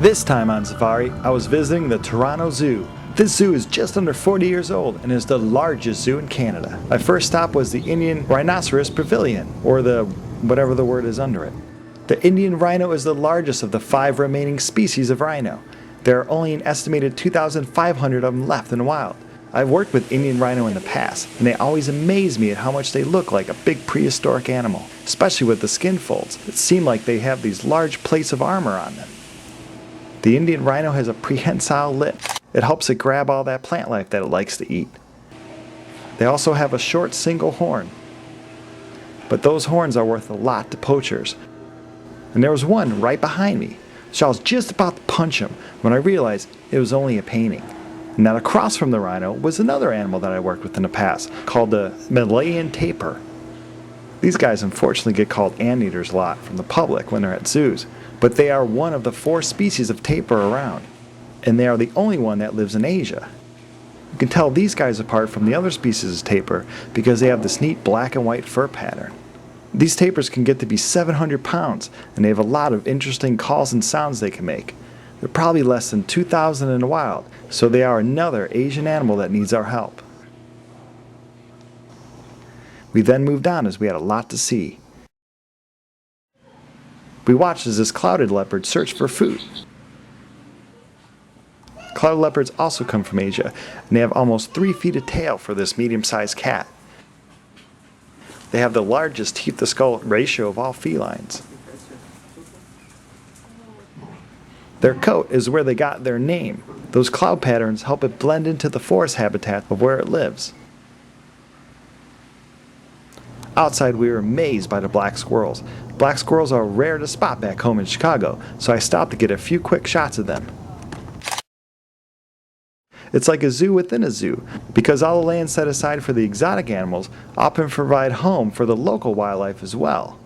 This time on safari, I was visiting the Toronto Zoo. This zoo is just under 40 years old and is the largest zoo in Canada. My first stop was the Indian Rhinoceros Pavilion, or the whatever the word is under it. The Indian Rhino is the largest of the 5 remaining species of rhino. There are only an estimated 2,500 of them left in the wild. I've worked with Indian Rhino in the past, and they always amaze me at how much they look like a big prehistoric animal, especially with the skin folds. It seems like they have these large plates of armor on them. The Indian Rhino has a prehensile lip. It helps it grab all that plant life that it likes to eat. They also have a short single horn, but those horns are worth a lot to poachers. And there was one right behind me, so I was just about to punch him when I realized it was only a painting. And that across from the rhino was another animal that I worked with in the past, called the Malayan Tapir. These guys unfortunately get called anteaters a lot from the public when they're at zoos, but they are one of the 4 species of tapir around, and they are the only one that lives in Asia. You can tell these guys apart from the other species of tapir because they have this neat black and white fur pattern. These tapirs can get to be 700 pounds, and they have a lot of interesting calls and sounds they can make. They're probably less than 2,000 in the wild, so they are another Asian animal that needs our help. We then moved on as we had a lot to see. We watched as this clouded leopard searched for food. Clouded leopards also come from Asia, and they have almost 3 feet of tail for this medium-sized cat. They have the largest teeth-to-skull ratio of all felines. Their coat is where they got their name. Those cloud patterns help it blend into the forest habitat of where it lives. Outside, we were amazed by the black squirrels. Black squirrels are rare to spot back home in Chicago, so I stopped to get a few quick shots of them. It's like a zoo within a zoo, because all the land set aside for the exotic animals often provide home for the local wildlife as well.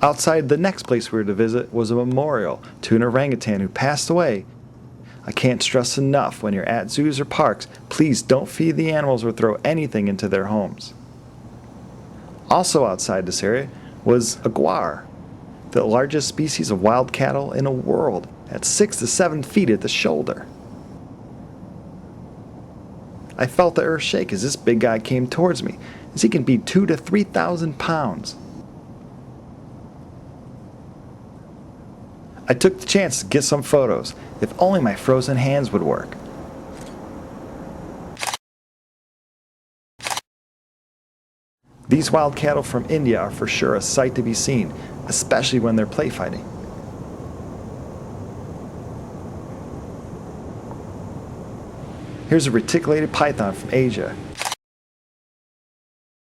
Outside, the next place we were to visit was a memorial to an orangutan who passed away. I can't stress enough, when you're at zoos or parks, please don't feed the animals or throw anything into their homes. Also outside this area was a guar, the largest species of wild cattle in the world, at 6 to 7 feet at the shoulder. I felt the earth shake as this big guy came towards me, as he can be 2,000 to 3,000 pounds. I took the chance to get some photos, if only my frozen hands would work. These wild cattle from India are for sure a sight to be seen, especially when they're play fighting. Here's a reticulated python from Asia.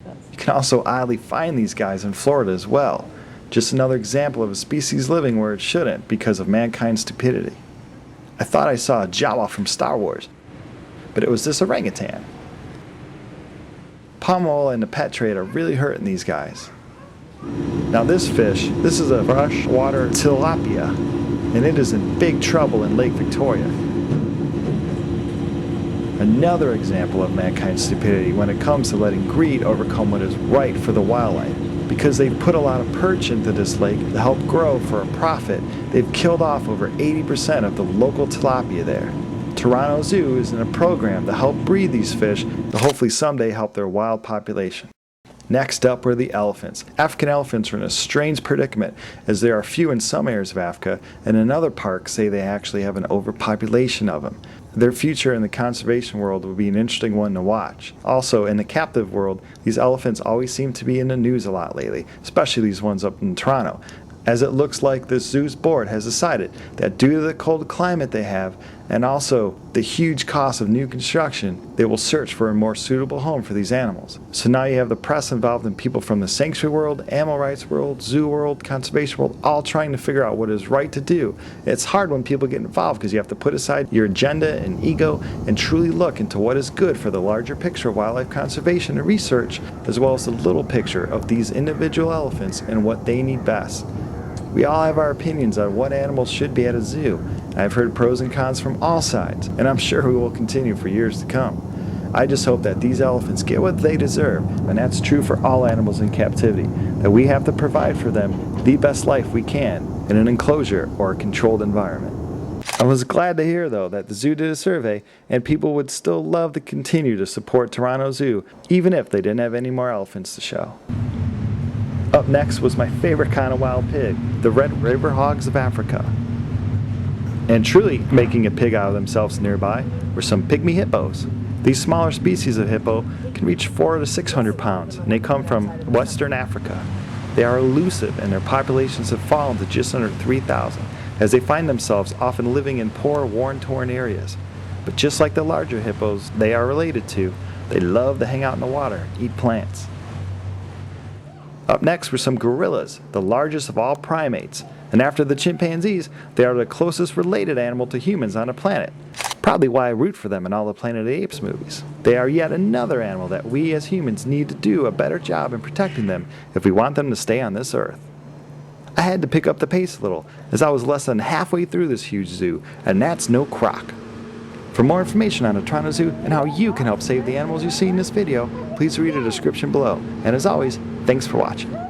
You can also oddly find these guys in Florida as well. Just another example of a species living where it shouldn't because of mankind's stupidity. I thought I saw a Jawa from Star Wars, but it was this orangutan. Palm oil and the pet trade are really hurting these guys. Now this fish, this is a freshwater tilapia, and it is in big trouble in Lake Victoria. Another example of mankind's stupidity when it comes to letting greed overcome what is right for the wildlife. Because they've put a lot of perch into this lake to help grow for a profit, they've killed off over 80% of the local tilapia there. Toronto Zoo is in a program to help breed these fish to hopefully someday help their wild population. Next up were the elephants. African elephants are in a strange predicament as there are few in some areas of Africa, and in other parks say they actually have an overpopulation of them. Their future in the conservation world will be an interesting one to watch. Also, in the captive world, these elephants always seem to be in the news a lot lately, especially these ones up in Toronto, as it looks like this zoo's board has decided that due to the cold climate they have, and also the huge cost of new construction, they will search for a more suitable home for these animals. So now you have the press involved in people from the sanctuary world, animal rights world, zoo world, conservation world, all trying to figure out what is right to do. It's hard when people get involved because you have to put aside your agenda and ego and truly look into what is good for the larger picture of wildlife conservation and research, as well as the little picture of these individual elephants and what they need best. We all have our opinions on what animals should be at a zoo. I've heard pros and cons from all sides, and I'm sure we will continue for years to come. I just hope that these elephants get what they deserve, and that's true for all animals in captivity, that we have to provide for them the best life we can in an enclosure or a controlled environment. I was glad to hear, though, that the zoo did a survey and people would still love to continue to support Toronto Zoo, even if they didn't have any more elephants to show. Up next was my favorite kind of wild pig, the red river hogs of Africa. And truly making a pig out of themselves nearby were some pygmy hippos. These smaller species of hippo can reach 400 to 600 pounds, and they come from Western Africa. They are elusive, and their populations have fallen to just under 3,000, as they find themselves often living in poor, worn-torn areas. But just like the larger hippos they are related to, they love to hang out in the water and eat plants. Up next were some gorillas, the largest of all primates, and after the chimpanzees, they are the closest related animal to humans on the planet. Probably why I root for them in all the Planet of the Apes movies. They are yet another animal that we as humans need to do a better job in protecting them if we want them to stay on this earth. I had to pick up the pace a little, as I was less than halfway through this huge zoo, and that's no crock. For more information on the Toronto Zoo and how you can help save the animals you see in this video, please read the description below. And as always, thanks for watching.